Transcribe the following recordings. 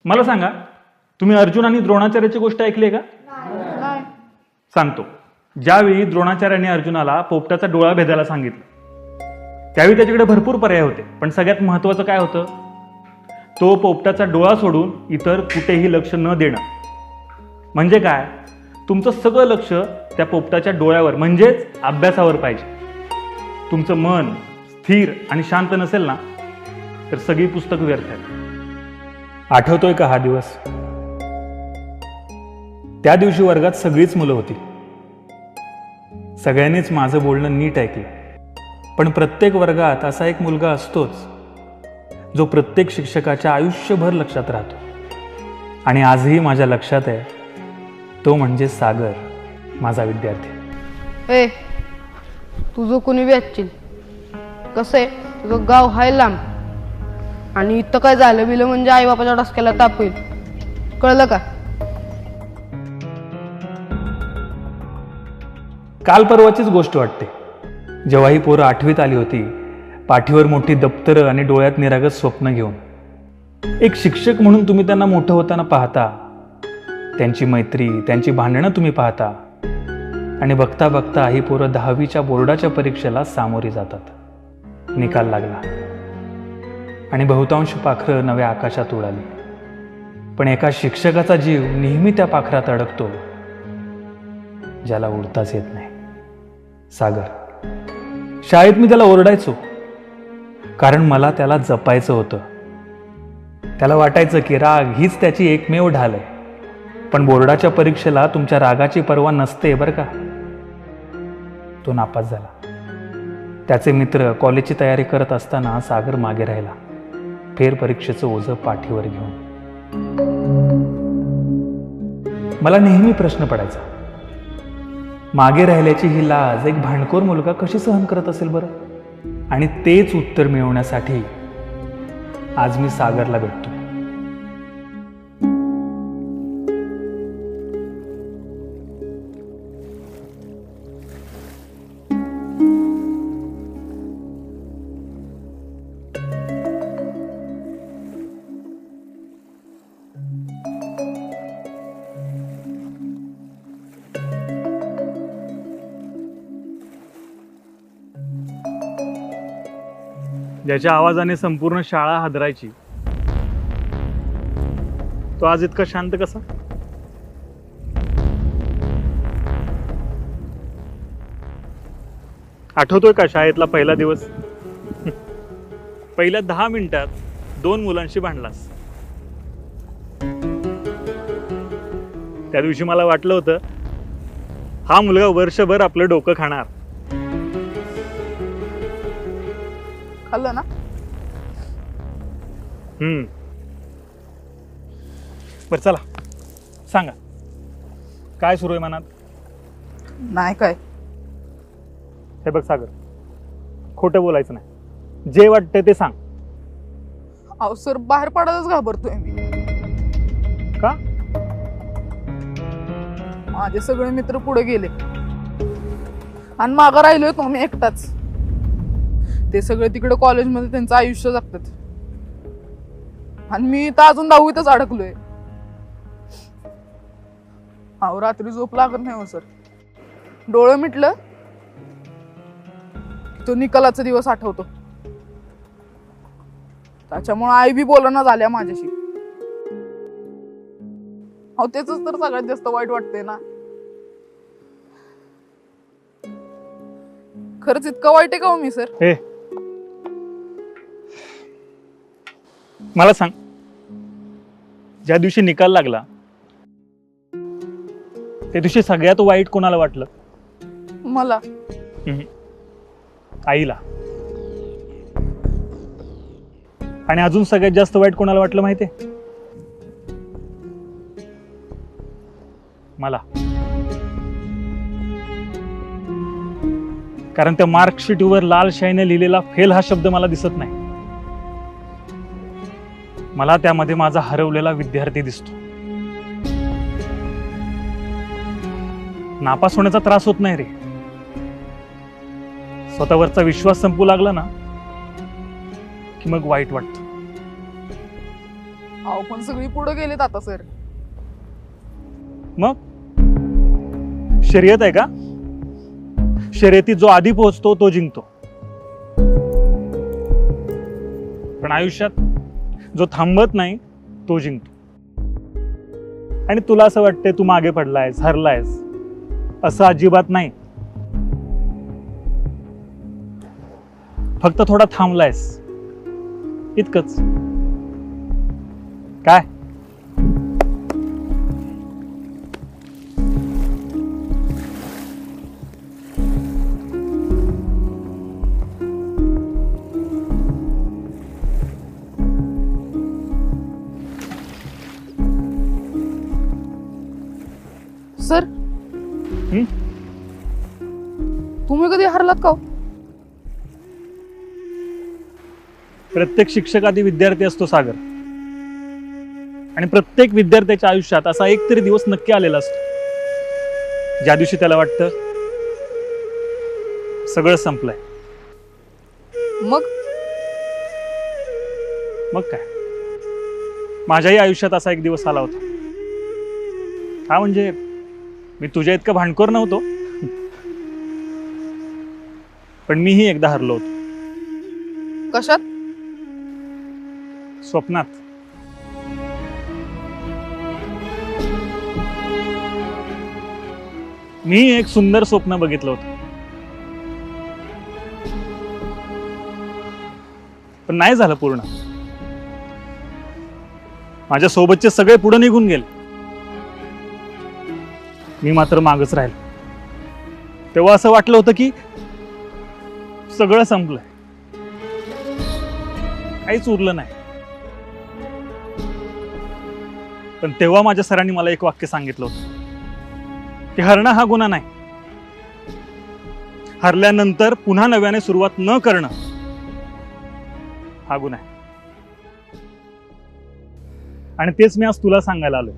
मला सांगा, तुम्ही अर्जुन आणि द्रोणाचार्याची गोष्ट ऐकली आहे का? नाही. सांगतो. ज्यावेळी द्रोणाचार्याने अर्जुनाला पोपटाचा डोळा भेदायला सांगितलं, त्यावेळी त्याच्याकडे भरपूर पर्याय होते, पण सगळ्यात महत्वाचं काय होतं? तो पोपटाचा डोळा सोडून इतर कुठेही लक्ष न देणं. म्हणजे काय? तुमचं सगळं लक्ष त्या पोपटाच्या डोळ्यावर म्हणजेच अभ्यासावर पाहिजे. तुमचं मन स्थिर आणि शांत नसेल ना, तर सगळी पुस्तकं व्यर्थ आहेत. आठवतोय का हा दिवस? त्या दिवशी वर्गात सगळीच मुलं होती. सगळ्यांनीच माझं बोलणं नीट ऐकलं, पण प्रत्येक वर्गात असा एक मुलगा असतोच जो प्रत्येक शिक्षकाच्या आयुष्यभर लक्षात राहतो. आणि आजही माझ्या लक्षात आहे. तो म्हणजे सागर, माझा विद्यार्थी. ए, तुझं कोणी व्याचील कसं आहे? तुझं गाव हाय लांब, आणि इथं काय झालं बिलं म्हणजे आई बापाच्या डोसक्याला ताप होईल. कळलं का? काल परवाचीच गोष्ट वाटते. जेव्हा ही पोरं 8वीत आली होती, पाठीवर मोठी दप्तरं आणि डोळ्यात निरागस स्वप्न घेऊन. एक शिक्षक म्हणून तुम्ही त्यांना मोठं होताना पाहता, त्यांची मैत्री, त्यांची भांडणं तुम्ही पाहता, आणि बघता बघता ही पोरं 10वीच्या बोर्डाच्या परीक्षेला सामोरी जातात. निकाल लागला आणि बहुतांश पाखरं नव्या आकाशात उडाली. पण एका शिक्षकाचा जीव नेहमी त्या पाखरात अडकतो ज्याला उडताच येत नाही. सागर. शाळेत मी त्याला ओरडायचो, कारण मला त्याला जपायचं होतं. त्याला वाटायचं की राग हीच त्याची एकमेव ढाल आहे. पण बोर्डाच्या परीक्षेला तुमच्या रागाची पर्वा नसते बरं का. तो नापास झाला. त्याचे मित्र कॉलेजची तयारी करत असताना सागर मागे राहिला, फेर परीक्षेचं ओझं पाठीवर घेऊन. मला नेहमी प्रश्न पडायचा, मागे राहिल्याची ही लाज एक भांडखोर मुलगा कशी सहन करत असेल बरं? आणि तेच उत्तर मिळवण्यासाठी आज मी सागरला भेटतो. ज्याच्या आवाजाने संपूर्ण शाळा हादरायची, तो आज इतका शांत कसा? आठवतोय का शाळेतला पहिला दिवस? पहिल्या 10 मिनिटात 2 मुलांशी भांडलास. त्या दिवशी मला वाटलं होतं, हा मुलगा वर्षभर आपलं डोकं खाणार. खाल्लं ना? बरं चला, सांगा काय सुरू आहे मनात? नाही काय. हे बघ सागर, खोटं बोलायचं नाही. जे वाटतंय ते सांग. अहो सर, बाहेर पडायलाच घाबरतोय मी. का? माझे सगळे मित्र पुढे गेले आणि मागं राहिलोय तो मी एकटाच. ते सगळे तिकडे कॉलेजमध्ये त्यांचं आयुष्य जगतात, आणि मी तर अजून 10वीतच अडकलोय. अहो रात्री झोप लागत नाही हो सर. डोळं मिटलं तो निकालाचा दिवस आठवतो. त्याच्यामुळे आई बी बोलना झाल्या माझ्याशी. अहो तेच तर सगळ्यात जास्त वाईट वाटतंय ना. खरंच इतकं वाईट आहे का हो मी सर? हे मला सांग, ज्या दिवशी निकाल लागला त्या दिवशी सगळ्यात वाईट कोणाला वाटलं? मला. आईला. आणि अजून सगळ्यात जास्त वाईट कोणाला वाटलं माहितीये? मला. कारण त्या मार्कशीटवर लाल शाईने लिहिलेला फेल हा शब्द मला दिसत नाही. मला त्यामध्ये माझा हरवलेला विद्यार्थी दिसतो. नापास होण्याचा त्रास होत नाही रे. स्वतःवरचा विश्वास संपू लागला ना की मग वाईट वाटतं. अहो पण सगळी पुढे गेलेत आता सर. मग शर्यत आहे का? शर्यतीत जो आधी पोहोचतो तो जिंकतो. पण आयुष्यात जो थांबत नाही तो जिंकतो. आणि तुला असं वाटतंय तू मागे पडलायस, हरलायस, असं अजिबात नाही. फक्त थोडा थांबलायस इतकंच. काय सर तुम्ही कधी हरलात का हो? प्रत्येक शिक्षक आधी विद्यार्थी असतो सागर. आणि प्रत्येक विद्यार्थ्याच्या आयुष्यात असा एक तरी दिवस नक्की आलेला असतो ज्या दिवशी त्याला वाटतं सगळं संपलंय. मग मग काय, माझ्याही आयुष्यात असा एक दिवस आला होता. हा म्हणजे मी तुझ्या इतकं भांडखोर नव्हतो, पण मीही एकदा हरलो होतो. कशात? स्वप्नात. मी एक सुंदर स्वप्न बघितलं होतं, पण नाही झालं पूर्ण. माझ्या सोबतचे सगळे पुढे निघून गेले, मी मात्र मागच राहिलो. तेव्हा असं वाटलं होतं की सगळं संपलंय, काहीच उरलं नाही. पण तेव्हा माझ्या सरांनी मला एक वाक्य सांगितलं होतं की हरणं हा गुन्हा नाही, हरल्यानंतर पुन्हा नव्याने सुरुवात न करणं हा गुन्हा आहे. आणि तेच मी आज तुला सांगायला आलोय.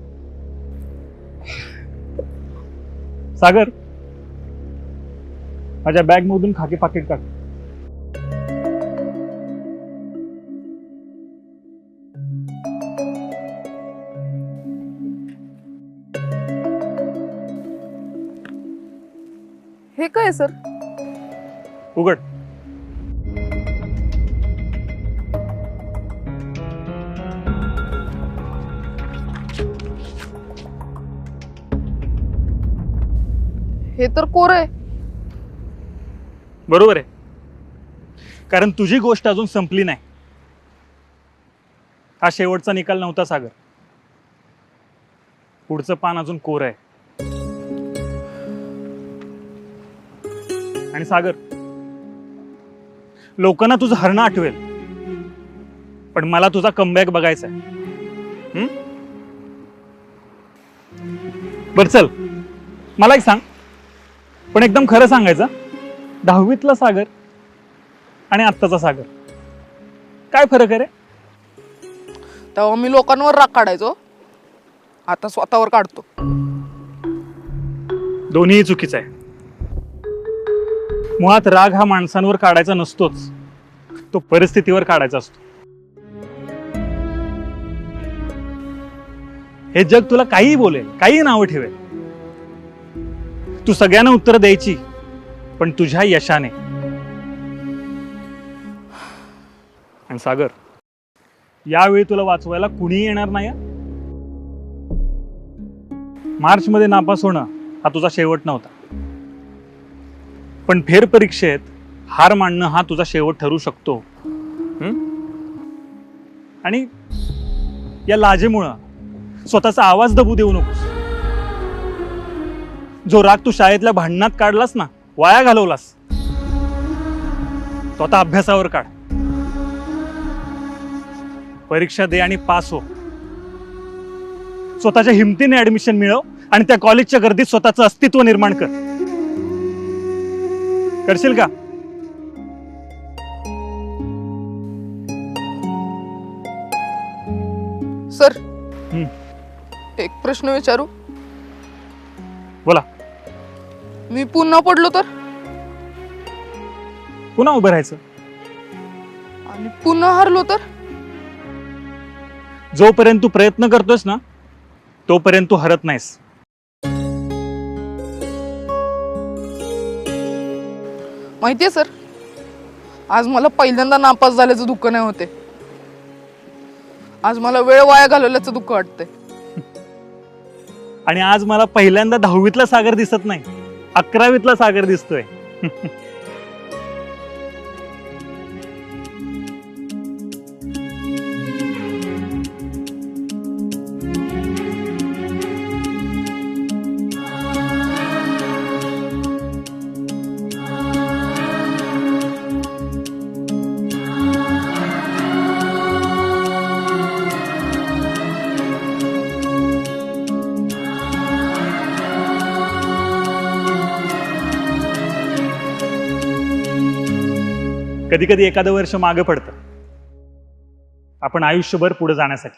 सागर, माझ्या बॅग मधून खाकी पाकिट काढ. हे काय सर? उघड. हे तर कोर आहे. बरोबर आहे, कारण तुझी गोष्ट अजून संपली नाही. हा शेवटचा निकाल नव्हता सागर, पुढचं पान अजून कोर आहे. आणि सागर, लोकांना तुझं हरणं आठवेल, पण मला तुझा कमबॅक बघायचा आहे. बर चल, मला एक सांग, पण एकदम खरं सांगायचं. 10वीतला सागर आणि आत्ताचा सागर काय फरक आहे रे? तेव्हा मी लोकांवर राग काढायचो, आता स्वतःवर काढतो. दोन्हीही चुकीचं आहे. मुळात राग हा माणसांवर काढायचा नसतोच, तो परिस्थितीवर काढायचा असतो. हे जग तुला काहीही बोलेल, काहीही नावं ठेवेल, तू सगळ्यांना उत्तर द्यायची, पण तुझ्या यशाने. आणि सागर, यावेळी तुला वाचवायला कुणीही येणार नाही. मार्च मध्ये नापास होणं हा तुझा शेवट नव्हता, पण फेरपरीक्षेत हार मानणं हा तुझा शेवट ठरू शकतो. आणि या लाजेमुळं स्वतःचा आवाज दबू देऊ नकोस. जो राग तू शाळेतल्या भांडणात काढलास ना, वाया घालवलास, तो आता अभ्यासावर काढ. परीक्षा दे आणि पास हो. स्वतःच्या हिमतीने ऍडमिशन मिळव आणि त्या कॉलेजच्या गर्दीत स्वतःचं अस्तित्व निर्माण कर. करशील का? सर, एक प्रश्न विचारू? बोला. मी पुन्हा पडलो तर? पुन्हा उभं राहायचं. आणि पुन्हा हरलो तर? जोपर्यंत तू प्रयत्न करतोस ना तोपर्यंत तू हरत नाहीस. माहितीये सर, आज मला पहिल्यांदा नापास झाल्याचं दुःख नाही होते. आज मला वेळ वाया घालवल्याचं दुःख वाटतंय. आणि आज मला पहिल्यांदा 10वीतला सागर दिसत नाही, 11वीतला सागर दिसतोय. कधी कधी एखादं वर्ष मागं पडतं आपण आयुष्यभर पुढे जाण्यासाठी.